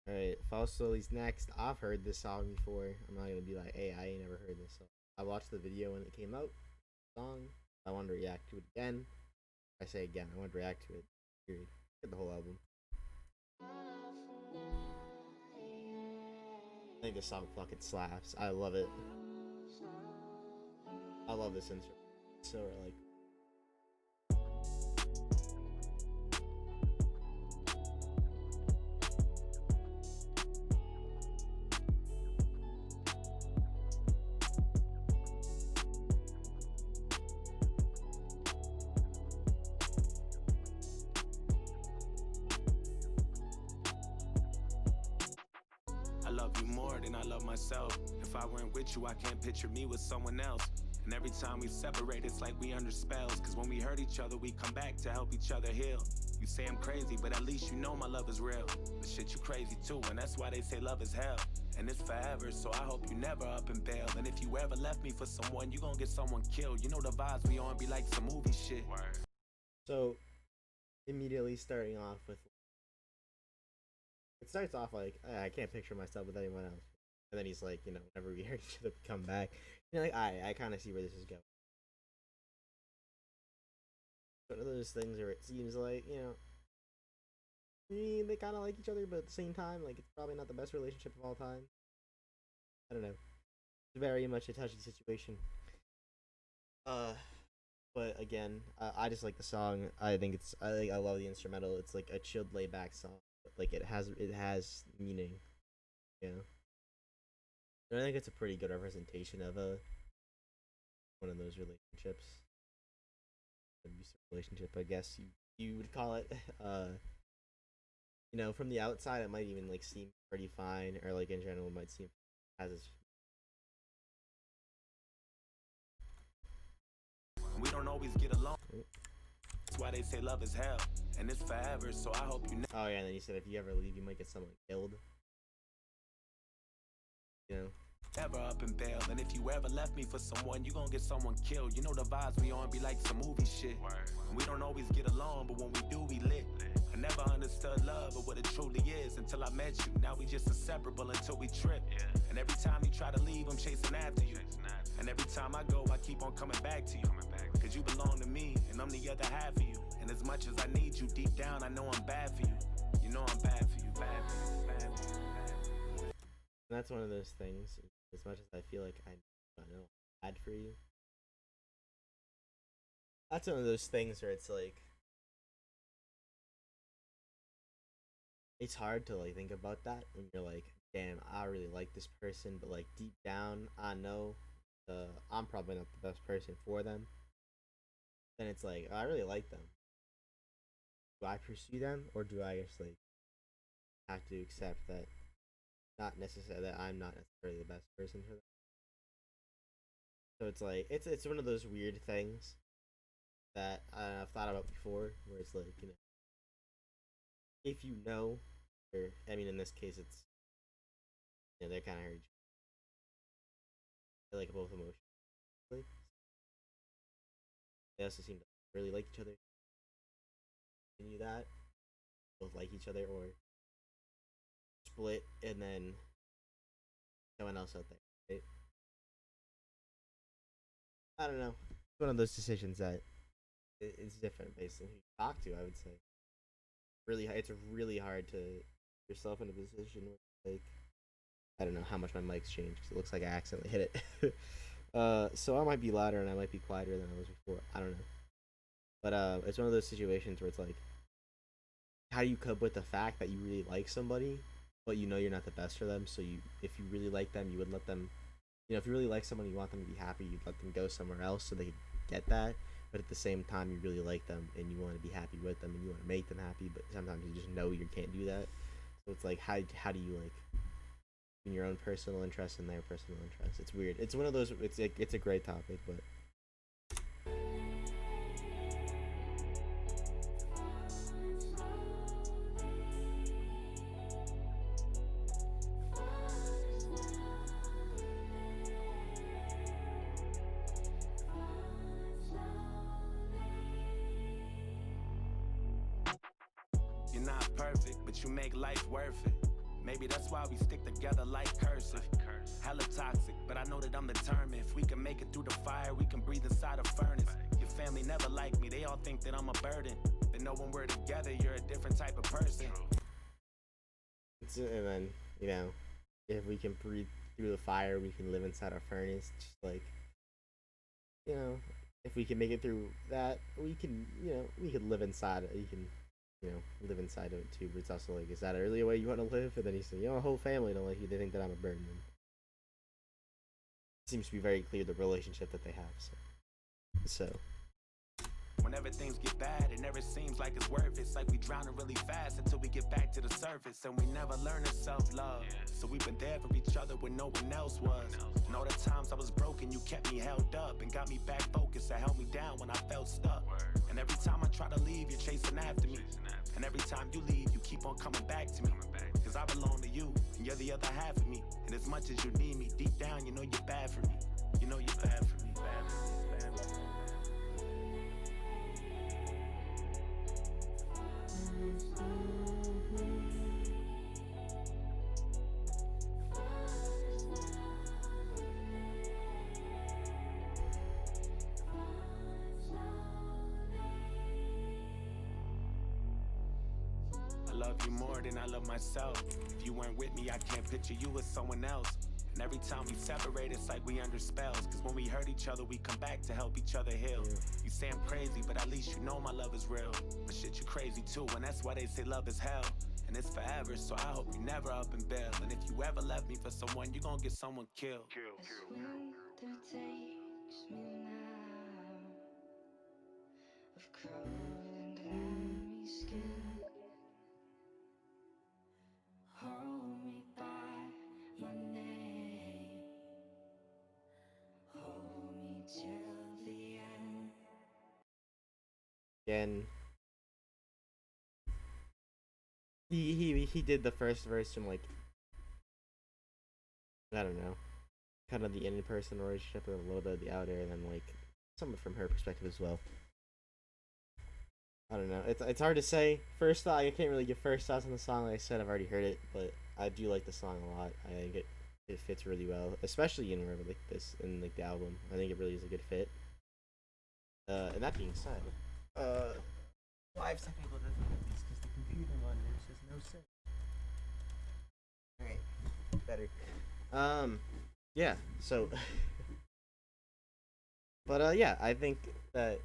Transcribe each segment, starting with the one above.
All right, Fausto's next. I've heard this song before. I'm not gonna be like, hey, I ain't never heard this song. I watched the video when it came out. Song. I want to react to it again. I say again. I want to react to it. Period. Get the whole album. I think this song fucking slaps. I love it. I love this intro. So like I love you more than I love myself. If I weren't with you, I can't picture me with someone else. And every time we separate, it's like we under spells. Cause when we hurt each other, we come back to help each other heal. You say I'm crazy, but at least you know my love is real. But shit, you crazy too, and that's why they say love is hell. And it's forever, so I hope you never up and bail. And if you ever left me for someone, you gon' get someone killed. You know the vibes we on be like some movie shit. so immediately starting off with it starts off like I can't picture myself with anyone else. And then he's like, whenever we hear each other come back, you're like, I kind of see where this is going. One of those things where it seems like, they kind of like each other, but at the same time, like, it's probably not the best relationship of all time. I don't know. It's very much a touchy situation. But again, I just like the song. I think I love the instrumental. It's like a chilled, laid back song. Like it has meaning, you know. And I think it's a pretty good representation of a one of those relationships, abusive relationship, I guess you would call it. From the outside, it might even like seem pretty fine, or like in general, it might seem has its. We don't always get along. That's why they say love is hell, and it's forever. So I hope you. Oh yeah, and then you said if you ever leave, you might get someone killed. You know. Never up and bail, and if you ever left me for someone, you gon' get someone killed. You know the vibes we on be like some movie shit. We don't always get along, but when we do, we lit. I never understood love or what it truly is until I met you. Now we just inseparable until we trip. And every time you try to leave, I'm chasing after you. And every time I go, I keep on coming back to you. Cause you belong to me, and I'm the other half of you. And as much as I need you, deep down, I know I'm bad for you. You know I'm bad for you, bad for you, bad for you, bad for you. And that's one of those things. As much as I feel like I know I'm bad for you, that's one of those things where it's like it's hard to like think about that when you're like, damn, I really like this person, but like deep down, I know I'm probably not the best person for them. Then it's like, I really like them. Do I pursue them, or do I just like have to accept that not necessarily that I'm not necessarily the best person for them? So it's like it's one of those weird things that I've thought about before, where it's like, if you know, or I mean, in this case, it's they're kind of hurt. They like both emotionally. They also seem to really like each other. Continue that, both like each other, or split and then someone else out there. Right? I don't know. It's one of those decisions that it's different based on who you talk to. I would say it's really hard to put yourself in a position where like I don't know how much my mic's changed because it looks like I accidentally hit it. So I might be louder and I might be quieter than I was before. I don't know, but it's one of those situations where it's like, how do you cope with the fact that you really like somebody, but you know you're not the best for them? So if you really like them, you would let them. If you really like someone, you want them to be happy, you'd let them go somewhere else so they get that. But at the same time, you really like them and you want to be happy with them and you want to make them happy. But sometimes you just know you can't do that. So it's like, how do you like in your own personal interest and their personal interest? It's weird. It's one of those. It's a great topic, but You're not perfect, but you make life worth it. Maybe that's why we stick together like cursive. Hella toxic, but I know that I'm determined. If we can make it through the fire, we can breathe inside a furnace. Your family never like me, they all think that I'm a burden. They know when we're together, you're a different type of person. And then, you know, if we can breathe through the fire, we can live inside our furnace. Just like, you know, if we can make it through that, we can, you know, we could live inside it. You can, you know, live inside of it too. But it's also like, is that really a way you want to live? And then he said, you know, a whole family don't like you. They think that I'm a burden. And it seems to be very clear the relationship that they have. So When everything get bad, it never seems like it's worth it. It's like we drowning really fast until we get back to the surface. And we never learn to self-love. So we've been there for each other when no one else was. And all the times I was broken, you kept me held up and got me back focused and held me down when I felt stuck. And every time I try to leave, you're chasing after me. And every time you leave, you keep on coming back to me. Cause I belong to you, and you're the other half of me. And as much as you need me, deep down, you know you're bad for me. You know you're bad for me. Bad for me. Bad for me. I love you more than I love myself. If you weren't with me, I can't picture you with someone else. And every time we separate, it's like we under spells. Cause when we hurt each other, we come back to help each other heal. You say I'm crazy, but at least you know my love is real. But shit, you crazy too, and that's why they say love is hell. And it's forever, so I hope you never up and bail. And if you ever left me for someone, you gon' get someone killed. As winter takes me now, I've crawled under my skin. Hold me by my name, hold me till the end. again, he did the first verse from like, I don't know, kind of the in-person relationship and a little bit of the outer, and then like somewhat from her perspective as well. I don't know. It's hard to say. First thought, I can't really give first thoughts on the song. Like I said, I've already heard it, but I do like the song a lot. I think it fits really well, especially in where like this in like the album. I think it really is a good fit. And that being said, 5 technical difficulties because the computer monitor says no sync. All right, better. Yeah. So, but yeah, I think that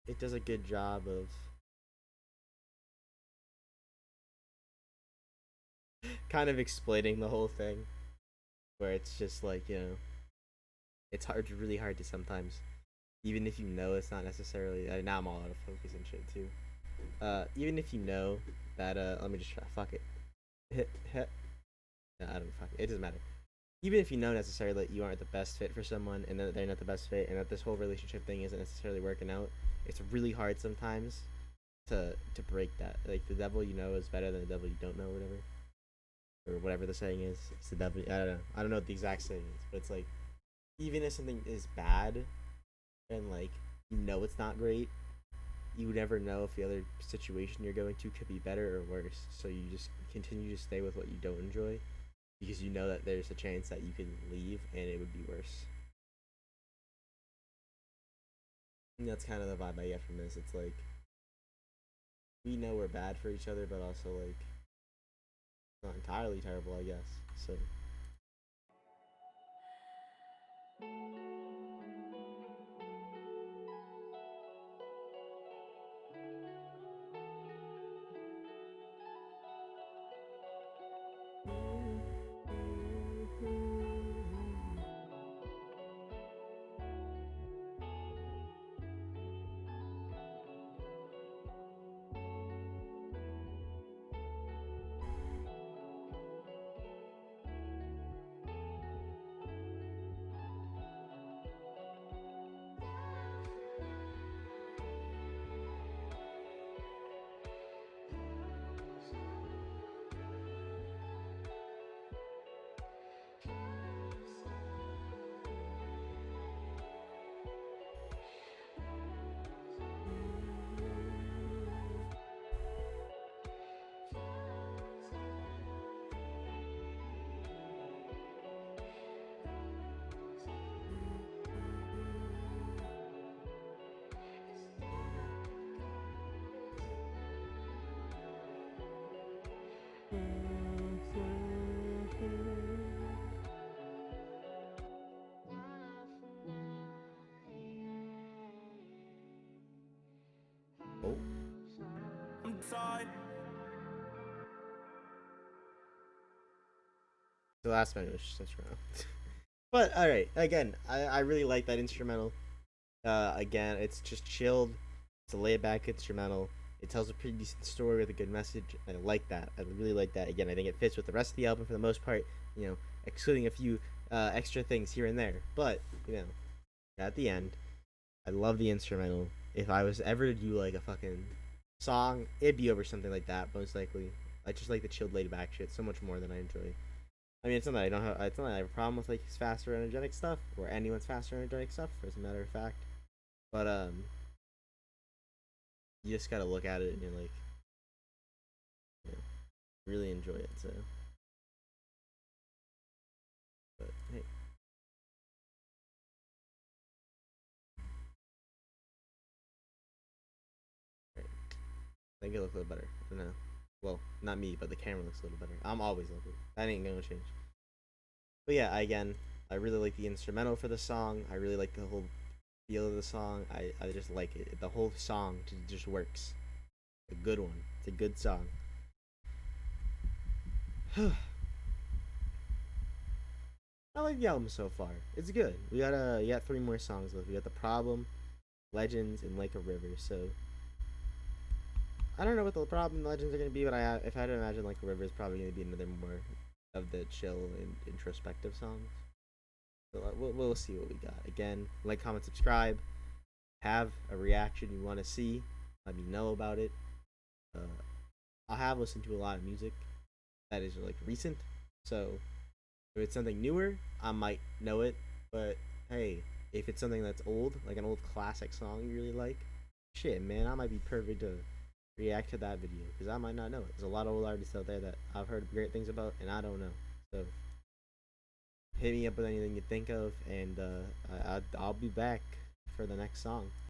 it does a good job of kind of explaining the whole thing, where it's just like, you know, it's hard, really hard to sometimes, even if you know it's not necessarily. Now I'm all out of focus and shit too. Even if you know that, let me just try. Fuck it. No, I don't fuck it. It doesn't matter. Even if you know necessarily that you aren't the best fit for someone, and that they're not the best fit, and that this whole relationship thing isn't necessarily working out, it's really hard sometimes to break that. Like the devil you know is better than the devil you don't know, or whatever the saying is. It's the devil. I don't know. I don't know what the exact saying is, but it's like, even if something is bad, and like you know it's not great, you never know if the other situation you're going to could be better or worse. So you just continue to stay with what you don't enjoy, because you know that there's a chance that you can leave and it would be worse. And that's kind of the vibe I get from this. It's like, we know we're bad for each other, but also like not entirely terrible, I guess. So The last one was just instrumental. But all right, again, I really like that instrumental. Again, it's just chilled. It's a laid back instrumental. It tells a pretty decent story with a good message. I like that. I really like that. Again, I think it fits with the rest of the album for the most part. You know, excluding a few extra things here and there. But you know, at the end, I love the instrumental. If I was ever to do like a fucking song, it'd be over something like that most likely. I just like the chilled, laid back shit so much more than I enjoy. I mean, it's not that I don't have. It's not that I have a problem with like his faster, energetic stuff or anyone's faster, energetic stuff, as a matter of fact. But you just gotta look at it and you're like, you know, really enjoy it. So, but hey, right. I think it looks a little better. I don't know. Well, not me, but the camera looks a little better. I'm always looking. That ain't gonna change. But yeah, again, I really like the instrumental for the song. I really like the whole feel of the song. I just like it. The whole song just works. A good one. It's a good song. I like the album so far. It's good. We got three more songs left. We got The Problem, Legends, and Like a River. So I don't know what the problem and Legends are gonna be, but if I had to imagine, Like a River is probably gonna be another more of the chill and introspective songs. So we'll see what we got. Again, like, comment, subscribe. Have a reaction you want to see. Let me know about it. Uh, I have listened to a lot of music that is like recent, so if it's something newer, I might know it. But hey, if it's something that's old, like an old classic song you really like, shit, man, I might be perfect to react to that video because I might not know it. There's a lot of old artists out there that I've heard great things about, and I don't know. So hit me up with anything you think of, and I'll be back for the next song.